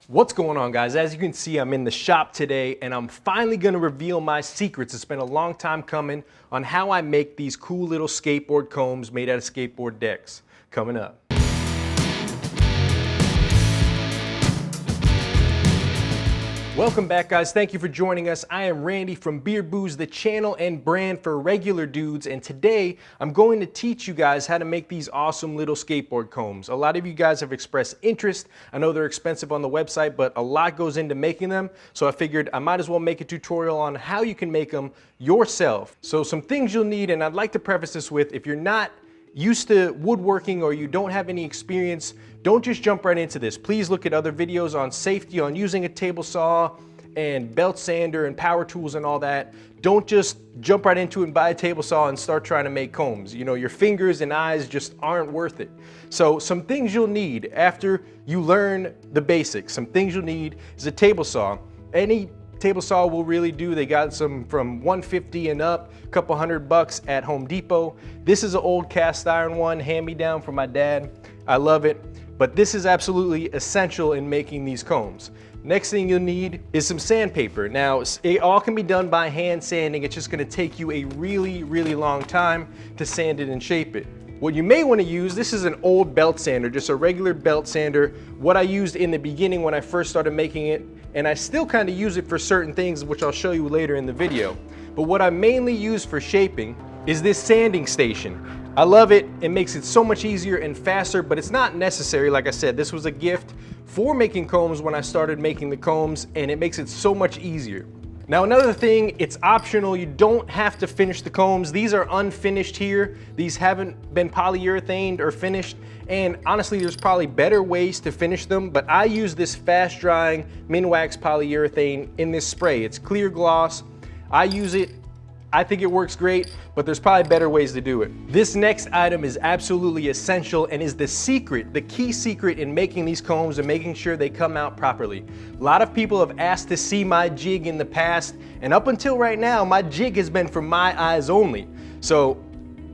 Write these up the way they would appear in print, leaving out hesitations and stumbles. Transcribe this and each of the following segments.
What's going on, guys? As you can see, I'm in the shop today and I'm finally going to reveal my secrets. It's been a long time coming on how I make these cool little skateboard combs made out of skateboard decks. Coming up. Welcome back, guys. Thank you for joining us. I am Randy from Beer Booze, the channel and brand for regular dudes, and today I'm going to teach you guys how to make these awesome little skateboard combs. A lot of you guys have expressed interest. I know they're expensive on the website, but a lot goes into making them, so I figured I might as well make a tutorial on how you can make them yourself. So some things you'll need, and I'd like to preface this with, if you're not used to woodworking or you don't have any experience, don't just jump right into this. Please look at other videos on safety, on using a table saw and belt sander and power tools and all that. Don't just jump right into it and buy a table saw and start trying to make combs. You know, your fingers and eyes just aren't worth it. So some things you'll need after you learn the basics, some things you'll need is a table saw. Any table saw will really do. They got some from $150 and up, a couple $100 at Home Depot. This is an old cast iron one, hand-me-down from my dad. I love it, but this is absolutely essential in making these combs. Next thing you'll need is some sandpaper. Now, it all can be done by hand sanding. It's just gonna take you a really, really long time to sand it and shape it. What you may want to use, this is an old belt sander, just a regular belt sander. What I used in the beginning when I first started making it, and I still kind of use it for certain things, which I'll show you later in the video. But what I mainly use for shaping is this sanding station. I love it. It makes it so much easier and faster, but it's not necessary. Like I said, this was a gift for making combs when I started making the combs, and it makes it so much easier. Now, another thing, it's optional. You don't have to finish the combs. These are unfinished here. These haven't been polyurethaned or finished. And honestly, there's probably better ways to finish them, but I use this fast drying Minwax polyurethane in this spray. It's clear gloss. I use it. I think it works great, but there's probably better ways to do it. This next item is absolutely essential and is the secret, the key secret in making these combs and making sure they come out properly. A lot of people have asked to see my jig in the past, and up until right now, my jig has been for my eyes only. So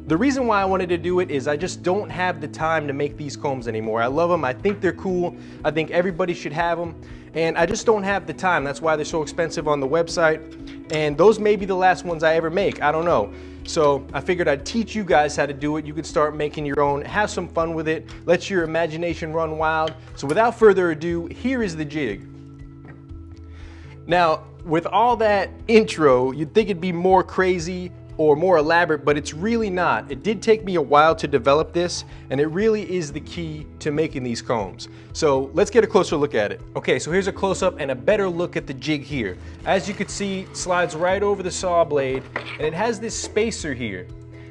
the reason why I wanted to do it is I just don't have the time to make these combs anymore. I love them, I think they're cool, I think everybody should have them, and I just don't have the time. That's why they're so expensive on the website, and those may be the last ones I ever make, I don't know. So I figured I'd teach you guys how to do it. You can start making your own, have some fun with it, let your imagination run wild. So without further ado, here is the jig. Now, with all that intro, you'd think it'd be more crazy or more elaborate, but it's really not. It did take me a while to develop this, and it really is the key to making these combs. So let's get a closer look at it. Okay, so here's a close-up and a better look at the jig here. As you can see, it slides right over the saw blade, and it has this spacer here.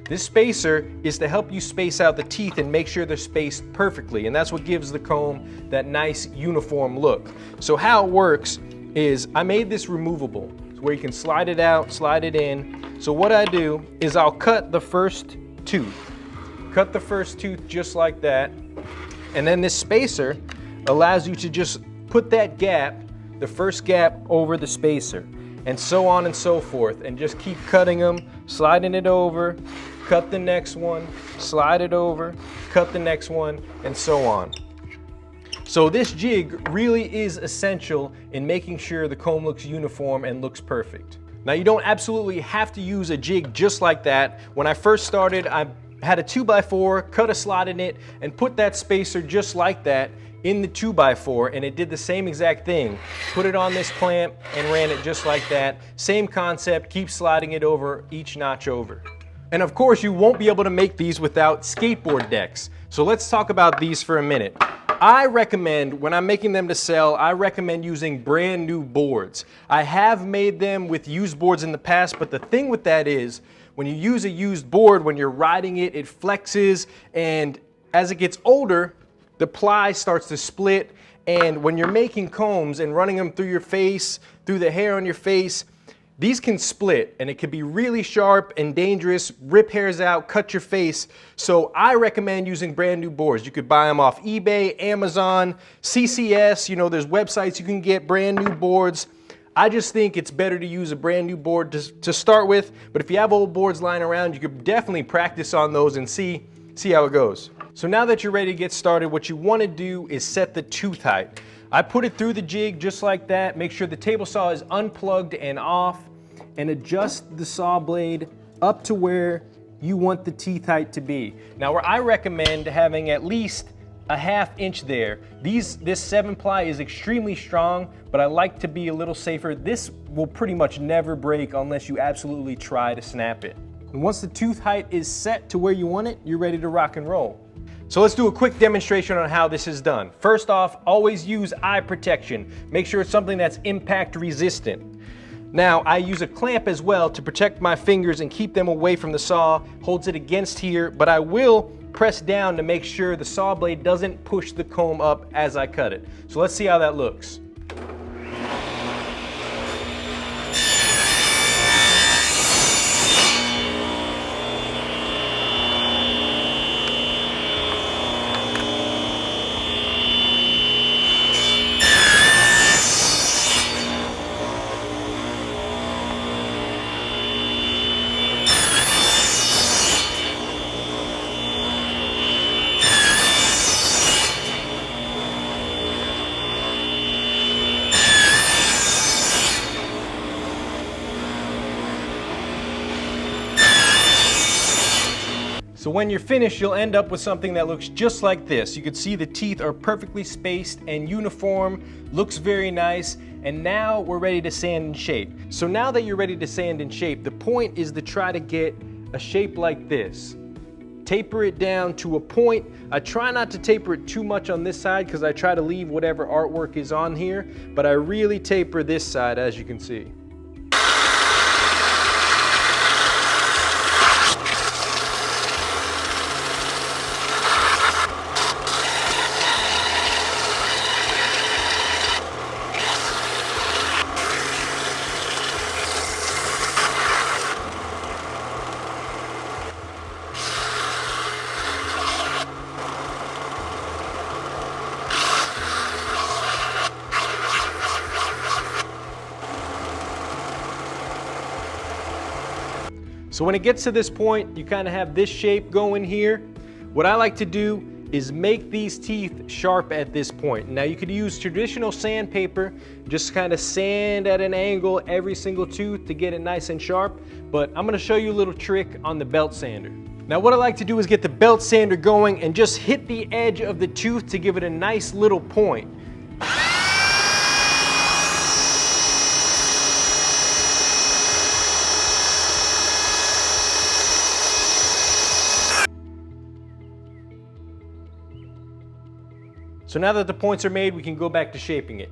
This spacer is to help you space out the teeth and make sure they're spaced perfectly, and that's what gives the comb that nice uniform look. So how it works is I made this removable, where you can slide it out, slide it in. So what I do is I'll cut the first tooth. Cut the first tooth just like that. And then this spacer allows you to just put that gap, the first gap over the spacer, and so on and so forth, and just keep cutting them, sliding it over, cut the next one, slide it over, cut the next one, and so on. So this jig really is essential in making sure the comb looks uniform and looks perfect. Now, you don't absolutely have to use a jig just like that. When I first started, I had a 2x4, cut a slot in it, and put that spacer just like that in the 2x4, and it did the same exact thing. Put it on this clamp and ran it just like that. Same concept, keep sliding it over each notch over. And of course, you won't be able to make these without skateboard decks. So let's talk about these for a minute. I recommend, when I'm making them to sell, I recommend using brand new boards. I have made them with used boards in the past, but the thing with that is, when you use a used board, when you're riding it, it flexes, and as it gets older, the ply starts to split, and when you're making combs and running them through your face, through the hair on your face, these can split, and it can be really sharp and dangerous, rip hairs out, cut your face. So I recommend using brand new boards. You could buy them off eBay, Amazon, CCS, you know, there's websites you can get brand new boards. I just think it's better to use a brand new board to start with, but if you have old boards lying around, you could definitely practice on those and see how it goes. So now that you're ready to get started, what you want to do is set the tooth height. I put it through the jig just like that. Make sure the table saw is unplugged and off, and adjust the saw blade up to where you want the teeth height to be. Now, where I recommend having at least a ½ inch there. This 7-ply is extremely strong, but I like to be a little safer. This will pretty much never break unless you absolutely try to snap it. And once the tooth height is set to where you want it, you're ready to rock and roll. So let's do a quick demonstration on how this is done. First off, always use eye protection. Make sure it's something that's impact resistant. Now, I use a clamp as well to protect my fingers and keep them away from the saw. Holds it against here, but I will press down to make sure the saw blade doesn't push the comb up as I cut it. So let's see how that looks. So when you're finished, you'll end up with something that looks just like this. You can see the teeth are perfectly spaced and uniform, looks very nice, and now we're ready to sand and shape. So now that you're ready to sand and shape, the point is to try to get a shape like this. Taper it down to a point. I try not to taper it too much on this side because I try to leave whatever artwork is on here, but I really taper this side, as you can see. So when it gets to this point, you kind of have this shape going here. What I like to do is make these teeth sharp at this point. Now you could use traditional sandpaper, just kind of sand at an angle every single tooth to get it nice and sharp, but I'm gonna show you a little trick on the belt sander. Now what I like to do is get the belt sander going and just hit the edge of the tooth to give it a nice little point. So now that the points are made, we can go back to shaping it.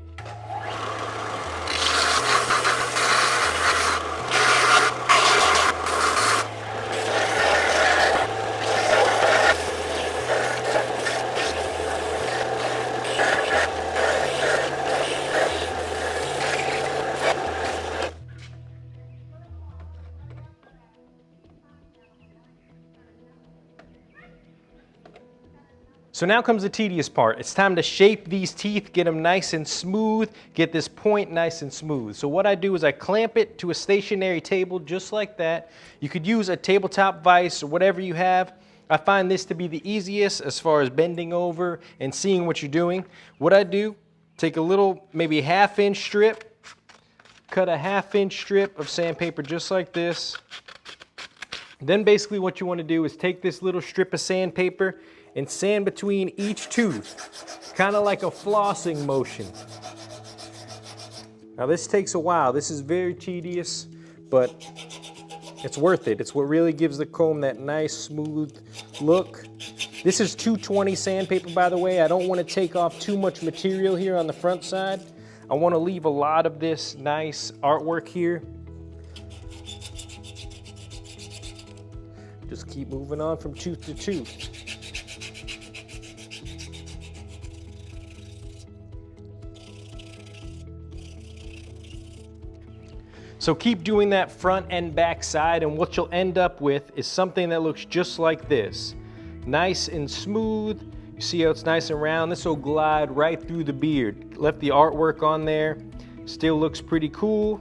So now comes the tedious part. It's time to shape these teeth, get them nice and smooth, get this point nice and smooth. So what I do is I clamp it to a stationary table just like that. You could use a tabletop vise or whatever you have. I find this to be the easiest as far as bending over and seeing what you're doing. What I do, take a little, maybe ½ inch strip, cut a ½ inch strip of sandpaper just like this. Then basically what you want to do is take this little strip of sandpaper and sand between each tooth, kind of like a flossing motion. Now this takes a while. This is very tedious, but it's worth it. It's what really gives the comb that nice smooth look. This is 220 sandpaper, by the way. I don't want to take off too much material here on the front side. I want to leave a lot of this nice artwork here. Just keep moving on from tooth to tooth. So keep doing that front and back side, and what you'll end up with is something that looks just like this. Nice and smooth. You see how it's nice and round? This will glide right through the beard. Left the artwork on there. Still looks pretty cool.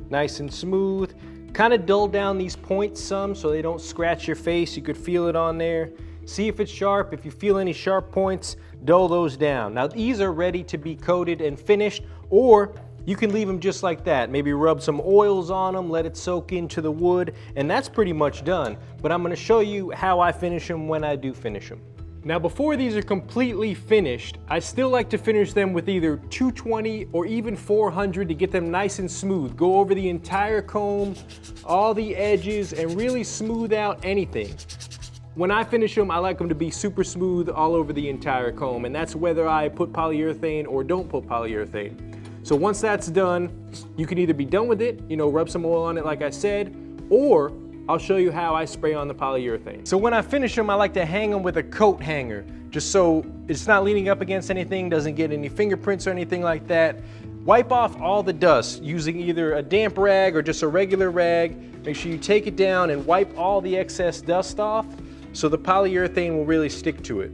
Nice and smooth. Kind of dull down these points some so they don't scratch your face. You could feel it on there. See if it's sharp. If you feel any sharp points, dull those down. Now these are ready to be coated and finished, or you can leave them just like that. Maybe rub some oils on them, let it soak into the wood, and that's pretty much done. But I'm gonna show you how I finish them when I do finish them. Now before these are completely finished, I still like to finish them with either 220 or even 400 to get them nice and smooth. Go over the entire comb, all the edges, and really smooth out anything. When I finish them, I like them to be super smooth all over the entire comb, and that's whether I put polyurethane or don't put polyurethane. So once that's done, you can either be done with it, rub some oil on it like I said, or I'll show you how I spray on the polyurethane. So when I finish them, I like to hang them with a coat hanger, just so it's not leaning up against anything, doesn't get any fingerprints or anything like that. Wipe off all the dust using either a damp rag or just a regular rag. Make sure you take it down and wipe all the excess dust off so the polyurethane will really stick to it.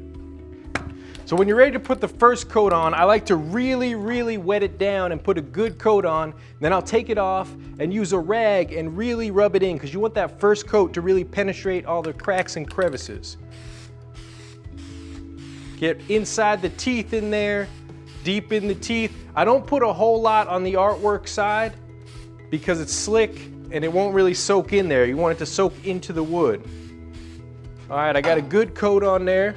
So when you're ready to put the first coat on, I like to really wet it down and put a good coat on. Then I'll take it off and use a rag and really rub it in, because you want that first coat to really penetrate all the cracks and crevices. Get inside the teeth in there, deep in the teeth. I don't put a whole lot on the artwork side because it's slick and it won't really soak in there. You want it to soak into the wood. All right, I got a good coat on there.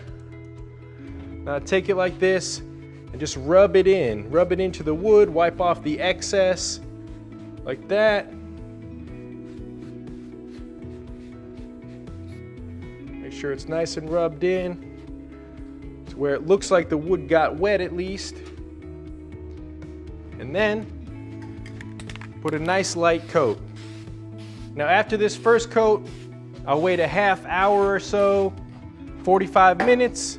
Now take it like this and just rub it in. Rub it into the wood, wipe off the excess, like that. Make sure it's nice and rubbed in to where it looks like the wood got wet at least. And then put a nice light coat. Now after this first coat, I'll wait a half hour or so, 45 minutes.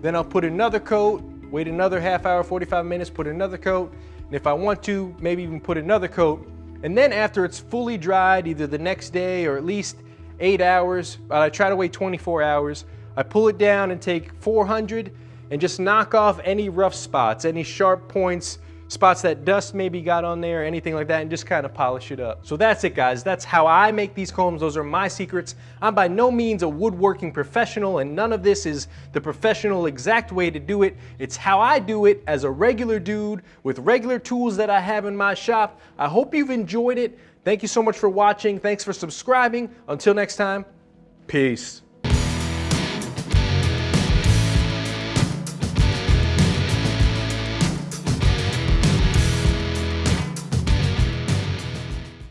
Then I'll put another coat, wait another half hour, 45 minutes, put another coat. And if I want to, maybe even put another coat. And then after it's fully dried, either the next day or at least 8 hours, I try to wait 24 hours, I pull it down and take 400 and just knock off any rough spots, any sharp points, spots that dust maybe got on there, anything like that, and just kind of polish it up. So that's it, guys. That's how I make these combs. Those are my secrets. I'm by no means a woodworking professional, and none of this is the professional exact way to do it. It's how I do it as a regular dude with regular tools that I have in my shop. I hope you've enjoyed it. Thank you so much for watching. Thanks for subscribing. Until next time, peace.